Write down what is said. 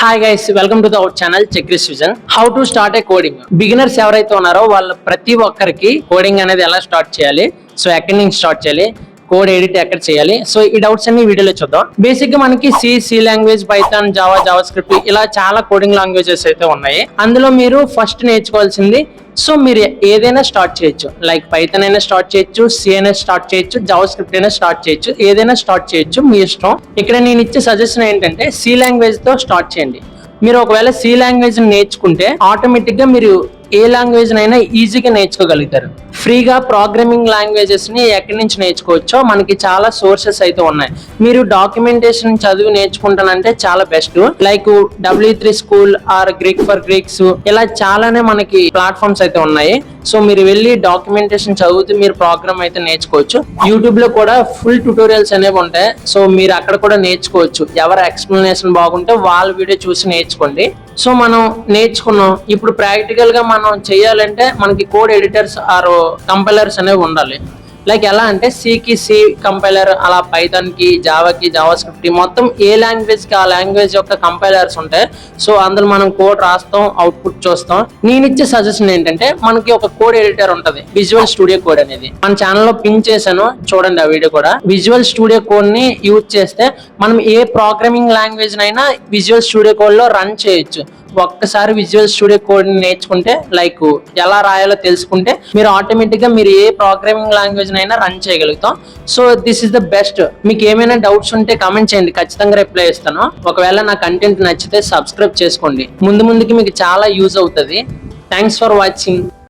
Hi guys, welcome to the our channel చెక్రిస్ vision. How to start a coding. Beginners ఎవరైతే ఉన్నారో వాళ్ళ ప్రతి ఒక్కరికి కోడింగ్ అనేది ఎలా స్టార్ట్ చేయాలి, సో ఎక్కడి నుంచి స్టార్ట్ చేయాలి, కోడ్ ఎడిట్ ఎక్కడ చేయాలి, సో ఈ డౌట్స్ అన్ని వీడియోలో చూద్దాం. బేసిక్ గా మనకి C language, Python, JavaScript ఇలా చాలా కోడింగ్ లాంగ్వేజెస్ అయితే ఉన్నాయి. అందులో మీరు ఫస్ట్ నేర్చుకోవాల్సింది, సో మీరు ఏదైనా స్టార్ట్ చేయొచ్చు. లైక్ పైథాన్ అయినా స్టార్ట్ చేయొచ్చు, సి అయినా స్టార్ట్ చేయొచ్చు, జావా స్క్రిప్ట్ అయినా స్టార్ట్ చేయొచ్చు, ఏదైనా స్టార్ట్ చేయొచ్చు, మీ ఇష్టం. ఇక్కడ నేను ఇచ్చే సజెషన్ ఏంటంటే సి లాంగ్వేజ్ తో స్టార్ట్ చేయండి. మీరు ఒకవేళ సి లాంగ్వేజ్ నేర్చుకుంటే ఆటోమేటిక్ గా మీరు ఏ లాంగ్వేజ్ అయినా ఈజీగా నేర్చుకోగలుగుతారు. ఫ్రీగా ప్రోగ్రామింగ్ లాంగ్వేజెస్ ని ఎక్కడి నుంచి నేర్చుకోవచ్చో మనకి చాలా సోర్సెస్ అయితే ఉన్నాయి. మీరు డాక్యుమెంటేషన్ చదివి నేర్చుకుంటానంటే చాలా best. Like W3 school or గ్రీక్ ఫర్ గ్రీక్స్, ఇలా చాలానే మనకి ప్లాట్ఫామ్స్ అయితే ఉన్నాయి. సో మీరు వెళ్ళి డాక్యుమెంటేషన్ చదివితే మీరు ప్రోగ్రామ్ అయితే నేర్చుకోవచ్చు. యూట్యూబ్ లో కూడా ఫుల్ ట్యూటోరియల్స్ అనేవి ఉంటాయి. సో మీరు అక్కడ కూడా నేర్చుకోవచ్చు. ఎవరి ఎక్స్ప్లెనేషన్ బాగుంటే వాళ్ళ వీడియో చూసి నేర్చుకోండి. సో మనం నేర్చుకున్నాం, ఇప్పుడు ప్రాక్టికల్ గా మనం చేయాలంటే మనకి కోడ్ ఎడిటర్స్ ఆర్ కంపైలర్స్ అనేవి ఉండాలి. లైక్ ఎలా అంటే సికి సి కంపైలర్, అలా పైథాన్ కి జావాకి జావా స్క్రిప్ట్, మొత్తం ఏ లాంగ్వేజ్ కి ఆ లాంగ్వేజ్ యొక్క కంపైలర్స్ ఉంటాయి. సో అందులో మనం కోడ్ రాస్తాం, అవుట్పుట్ చూస్తాం. నేను ఇచ్చే సజెషన్ ఏంటంటే మనకి ఒక కోడ్ ఎడిటర్ ఉంటది, విజువల్ స్టూడియో కోడ్ అనేది. మన ఛానల్లో పిన్ చేశాను, చూడండి ఆ వీడియో కూడా. విజువల్ స్టూడియో కోడ్ ని యూజ్ చేస్తే మనం ఏ ప్రోగ్రామింగ్ లాంగ్వేజ్ నైనా విజువల్ స్టూడియో కోడ్ లో రన్ చేయొచ్చు. ఒక్కసారి విజువల్ స్టూడియో కోడ్ నేర్చుకుంటే, లైక్ ఎలా రాయాలో తెలుసుకుంటే, మీరు ఆటోమేటిక్ గా మీరు ఏ ప్రోగ్రామింగ్ లాంగ్వేజ్ అయినా రన్ చేయగలుగుతాం. So this is the best. మీకు ఏమైనా డౌట్స్ ఉంటే కామెంట్ చేయండి, ఖచ్చితంగా రిప్లై ఇస్తాను. ఒకవేళ నా కంటెంట్ నచ్చితే సబ్స్క్రైబ్ చేసుకోండి. ముందుకి మీకు చాలా యూజ్ అవుతుంది. Thanks for watching.